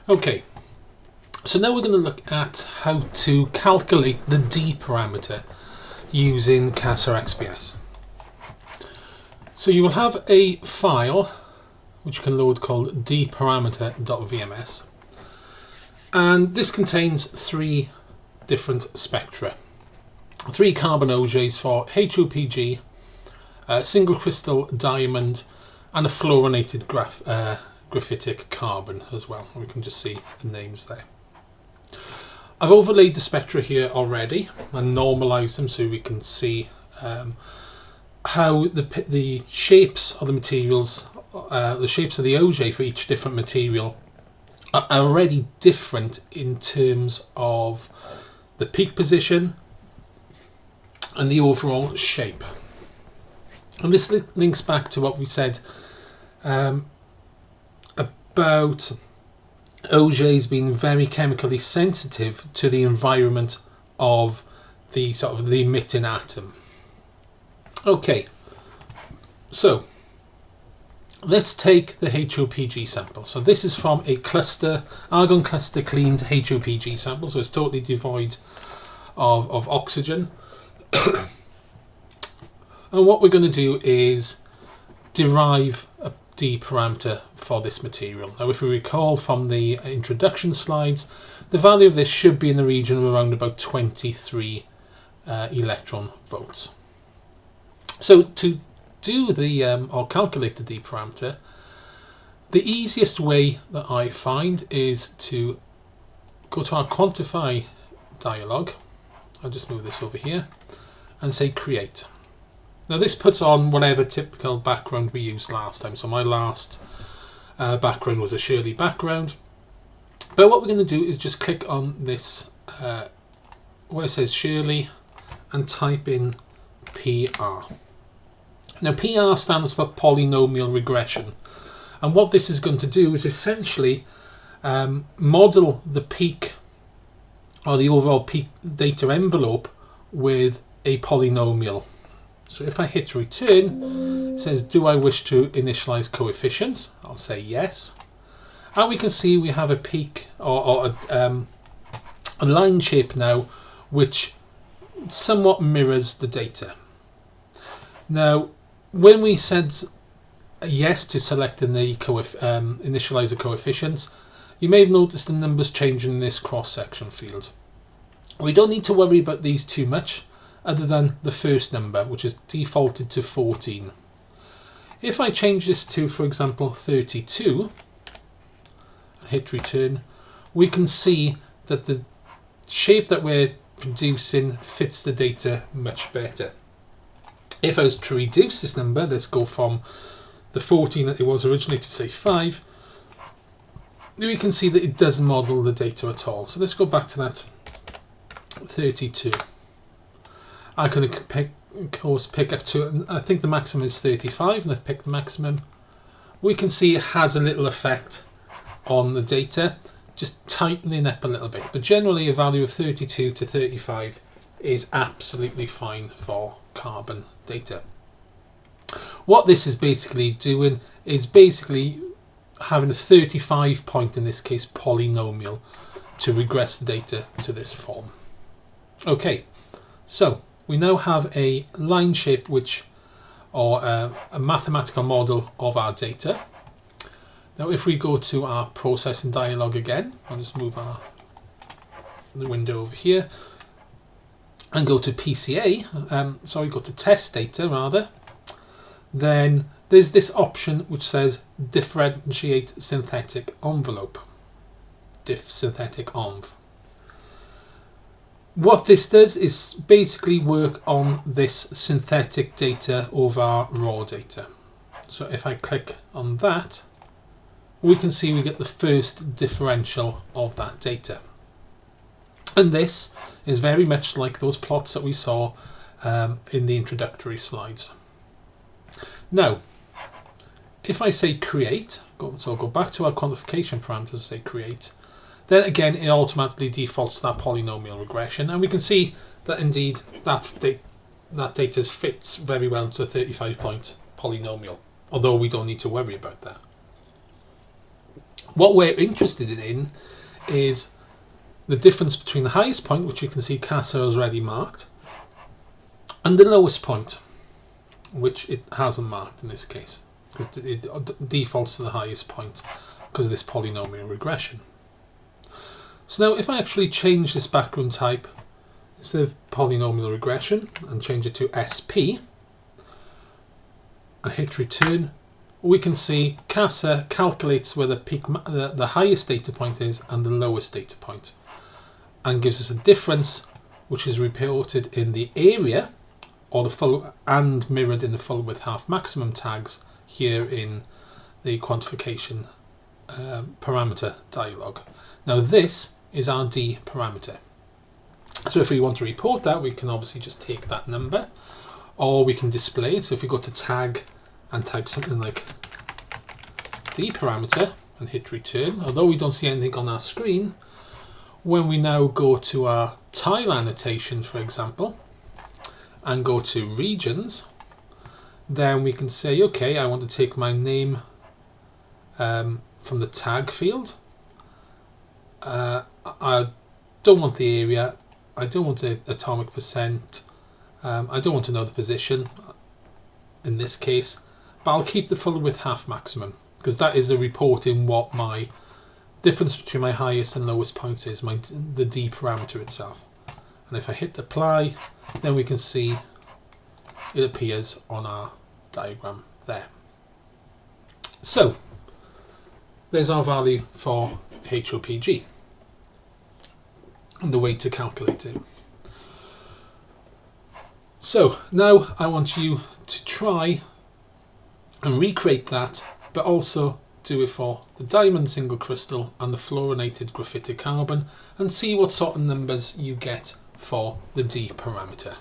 Okay, so now we're going to look at how to calculate the D parameter using XPS. So you will have a file which you can load called dparameter.vms, and this contains 3 different spectra. 3 carbon OJs for HOPG, single crystal diamond, and a fluorinated graphitic carbon as well. We can just see the names there. I've overlaid the spectra here already and normalized them so we can see how the shapes of the materials, the shapes of the OJ for each different material are already different in terms of the peak position and the overall shape. And this links back to what we said about OJs being very chemically sensitive to the environment of the the emitting atom. Okay, so let's take the HOPG sample. So this is from a argon cluster cleaned HOPG sample, so it's totally devoid of oxygen. And what we're going to do is derive a D parameter for this material. Now, if we recall from the introduction slides, the value of this should be in the region of around about 23 electron volts. So to do or calculate the D parameter, the easiest way that I find is to go to our quantify dialog. I'll just move this over here and say create. Now this puts on whatever typical background we used last time. So my last background was a Shirley background. But what we're going to do is just click on this where it says Shirley and type in PR. Now PR stands for polynomial regression. And what this is going to do is essentially model the peak or the overall peak data envelope with a polynomial. So if I hit return, it says, do I wish to initialize coefficients? I'll say yes. And we can see we have a peak or a line shape now, which somewhat mirrors the data. Now, when we said yes to selecting the initialize the coefficients, you may have noticed the numbers changing in this cross-section field. We don't need to worry about these too much, other than the first number, which is defaulted to 14. If I change this to, for example, 32, and hit return, we can see that the shape that we're producing fits the data much better. If I was to reduce this number, let's go from the 14 that it was originally to say 5, we can see that it doesn't model the data at all. So let's go back to that 32. I can of course pick up to, I think the maximum is 35, and I've picked the maximum. We can see it has a little effect on the data, just tightening up a little bit. But generally a value of 32 to 35 is absolutely fine for carbon data. What this is basically doing is basically having a 35 point, in this case, polynomial to regress the data to this form. Okay, so we now have a line shape or a mathematical model of our data. Now if we go to our processing dialog again, I'll just move the window over here and go to go to test data rather, then there's this option which says differentiate synthetic envelope, diff synthetic env. What this does is basically work on this synthetic data over our raw data. So if I click on that, we can see we get the first differential of that data. And this is very much like those plots that we saw in the introductory slides. Now, if I say create, so I'll go back to our quantification parameters and say create, then again it automatically defaults to that polynomial regression, and we can see that indeed that data fits very well to a 35 point polynomial, although we don't need to worry about that. What we're interested in is the difference between the highest point, which you can see CASA has already marked, and the lowest point, which it hasn't marked in this case, because it defaults to the highest point because of this polynomial regression. So now if I actually change this background type, instead of polynomial regression, and change it to SP, I hit return, we can see CASA calculates where the highest data point is and the lowest data point, and gives us a difference which is reported in the area, or the full, and mirrored in the full width half maximum tags here in the quantification parameter dialog. Now this is our D parameter. So if we want to report that, we can obviously just take that number, or we can display it. So if we go to tag and type something like D parameter and hit return, although we don't see anything on our screen, when we now go to our tile annotation, for example, and go to regions, then we can say, okay, I want to take my name from the tag field. I don't want the area, I don't want the atomic percent, I don't want to know the position in this case, but I'll keep the full width half maximum, because that is a report in what my difference between my highest and lowest points is, the D parameter itself. And if I hit apply, then we can see it appears on our diagram there. So there's our value for HOPG and the way to calculate it. So now I want you to try and recreate that, but also do it for the diamond single crystal and the fluorinated graphitic carbon, and see what sort of numbers you get for the D parameter.